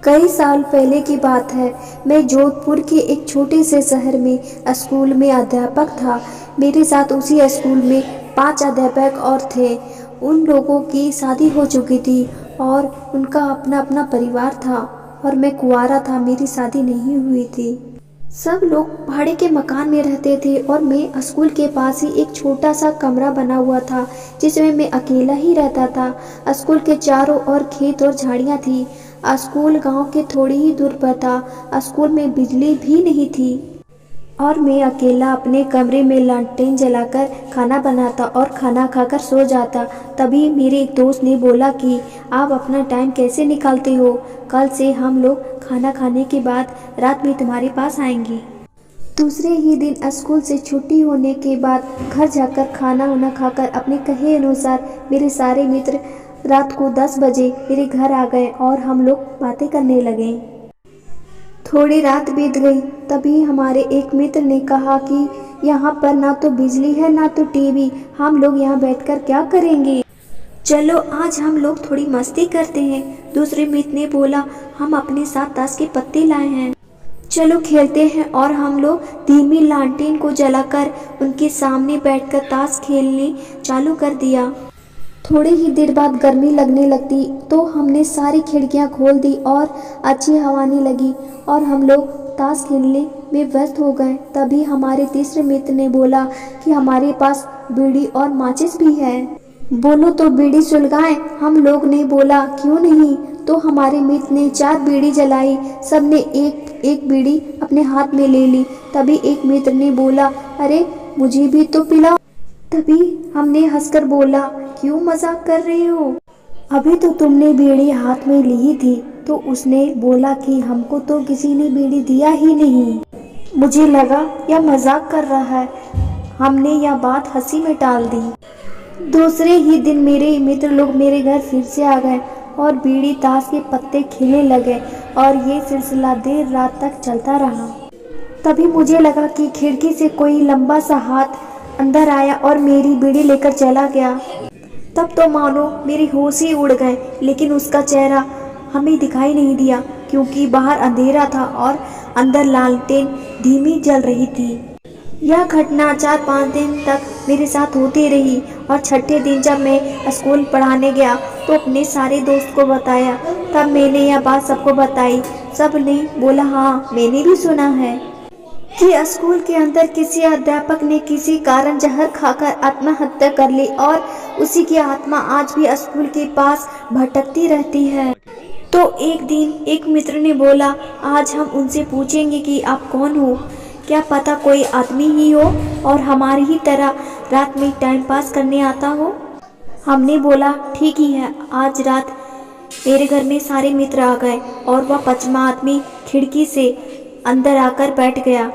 कई साल पहले की बात है। मैं जोधपुर के एक छोटे से शहर में स्कूल में अध्यापक था। मेरे साथ उसी स्कूल में 5 अध्यापक और थे। उन लोगों की शादी हो चुकी थी और उनका अपना अपना परिवार था और मैं कुंवारा था, मेरी शादी नहीं हुई थी। सब लोग भाड़े के मकान में रहते थे और मैं स्कूल के पास ही एक छोटा सा कमरा बना हुआ था जिसमें मैं अकेला ही रहता था। स्कूल के चारों ओर खेत और झाड़ियाँ थी। स्कूल गांव के थोड़ी ही दूर पर था। स्कूल में बिजली भी नहीं थी और मैं अकेला अपने कमरे में लालटेन जलाकर खाना बनाता और खाना खाकर सो जाता। तभी मेरे एक दोस्त ने बोला कि आप अपना टाइम कैसे निकालते हो? कल से हम लोग खाना खाने के बाद रात में तुम्हारे पास आएंगे। दूसरे ही दिन स्कूल से छुट्टी होने के बाद घर जाकर खाना वाना खाकर अपने कहे अनुसार मेरे सारे मित्र रात को 10 बजे मेरे घर आ गए और हम लोग बातें करने लगे। थोड़ी रात बीत गई, तभी हमारे एक मित्र ने कहा कि यहाँ पर ना तो बिजली है ना तो टीवी, हम लोग यहाँ बैठकर क्या करेंगे? चलो आज हम लोग थोड़ी मस्ती करते हैं। दूसरे मित्र ने बोला, हम अपने साथ ताश के पत्ते लाए हैं, चलो खेलते हैं। और हम लोग धीमी लालटेन को जलाकर उनके सामने बैठकर ताश खेलने चालू कर दिया। थोड़ी ही देर बाद गर्मी लगने लगती तो हमने सारी खिड़कियां खोल दी और अच्छी हवा आने लगी और हम लोग ताश खेलने में व्यस्त हो गए। तभी हमारे तीसरे मित्र ने बोला कि हमारे पास बीड़ी और माचिस भी है, बोलो तो बीड़ी सुलगाएं। हम लोग ने बोला क्यों नहीं, तो हमारे मित्र ने 4 बीड़ी जलाई। सबने एक एक बीड़ी अपने हाथ में ले ली। तभी एक मित्र ने बोला, अरे मुझे भी तो पिलाओ। तभी हमने हंसकर बोला, क्यों मजाक कर रहे हो, अभी तो तुमने बीड़ी हाथ में ली थी। तो उसने बोला कि हमको तो किसी ने बीड़ी दिया ही नहीं। मुझे लगा यह मजाक कर रहा है, हमने यह बात हंसी में टाल दी। दूसरे ही दिन मेरे मित्र लोग मेरे घर फिर से आ गए और बीड़ी ताश के पत्ते खेलने लगे और ये सिलसिला देर रात तक चलता रहा। तभी मुझे लगा कि खिड़की से कोई लंबा सा हाथ अंदर आया और मेरी बीड़ी लेकर चला गया। तब तो मानो मेरे होश ही उड़ गए, लेकिन उसका चेहरा हमें दिखाई नहीं दिया क्योंकि बाहर अंधेरा था और अंदर लालटेन धीमी जल रही थी। यह घटना 4-5 दिन तक मेरे साथ होती रही और छठे दिन जब मैं स्कूल पढ़ाने गया तो अपने सारे दोस्त को बताया। तब मैंने यह बात सबको बताई। सब ने बोला, हाँ मैंने भी सुना है कि स्कूल के अंदर किसी अध्यापक ने किसी कारण जहर खाकर आत्महत्या कर ली और उसी की आत्मा आज भी स्कूल के पास भटकती रहती है। तो एक दिन एक मित्र ने बोला, आज हम उनसे पूछेंगे कि आप कौन हो, क्या पता कोई आदमी ही हो और हमारी ही तरह रात में टाइम पास करने आता हो। हमने बोला ठीक ही है। आज रात मेरे घर में सारे मित्र आ गए और वह 5वां आदमी खिड़की से अंदर आकर बैठ गया।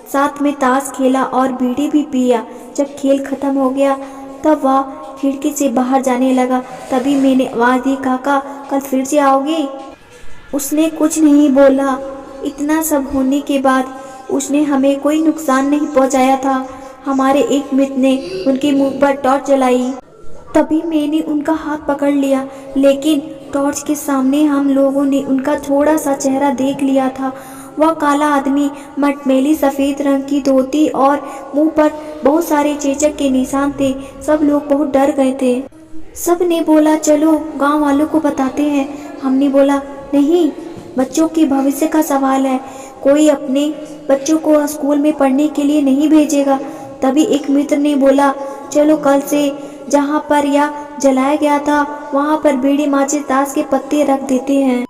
साथ में ताश खेला और बीड़ी भी पिया। जब खेल खत्म हो गया तब वह खिड़की से बाहर जाने लगा। तभी मैंने आवाज़ दी, काका कल फिर से आओगे? उसने कुछ नहीं बोला। इतना सब होने के बाद उसने हमें कोई नुकसान नहीं पहुंचाया था। हमारे एक मित्र ने उनके मुंह पर टॉर्च जलाई। तभी मैंने उनका हाथ पकड़ लिया, लेकिन टॉर्च के सामने हम लोगों ने उनका थोड़ा सा चेहरा देख लिया था। वह काला आदमी, मटमैली सफ़ेद रंग की धोती और मुंह पर बहुत सारे चेचक के निशान थे। सब लोग बहुत डर गए थे। सब ने बोला चलो गांव वालों को बताते हैं। हमने बोला नहीं, बच्चों के भविष्य का सवाल है, कोई अपने बच्चों को स्कूल में पढ़ने के लिए नहीं भेजेगा। तभी एक मित्र ने बोला, चलो कल से जहाँ पर यह जलाया गया था वहाँ पर बीड़ी माचिस ताश के पत्ते रख देते हैं,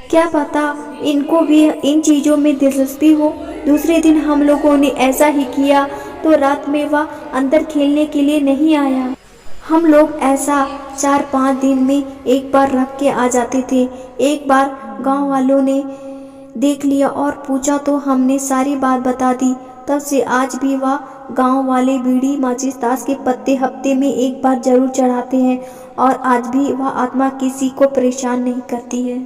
क्या पता इनको भी इन चीज़ों में दिलचस्पी हो। दूसरे दिन हम लोगों ने ऐसा ही किया तो रात में वह अंदर खेलने के लिए नहीं आया। हम लोग ऐसा 4-5 दिन में एक बार रख के आ जाते थे। एक बार गांव वालों ने देख लिया और पूछा तो हमने सारी बात बता दी। तब से आज भी वह गांव वाले बीड़ी माचिस ताश के पत्ते हफ्ते में एक बार जरूर चढ़ाते हैं और आज भी वह आत्मा किसी को परेशान नहीं करती है।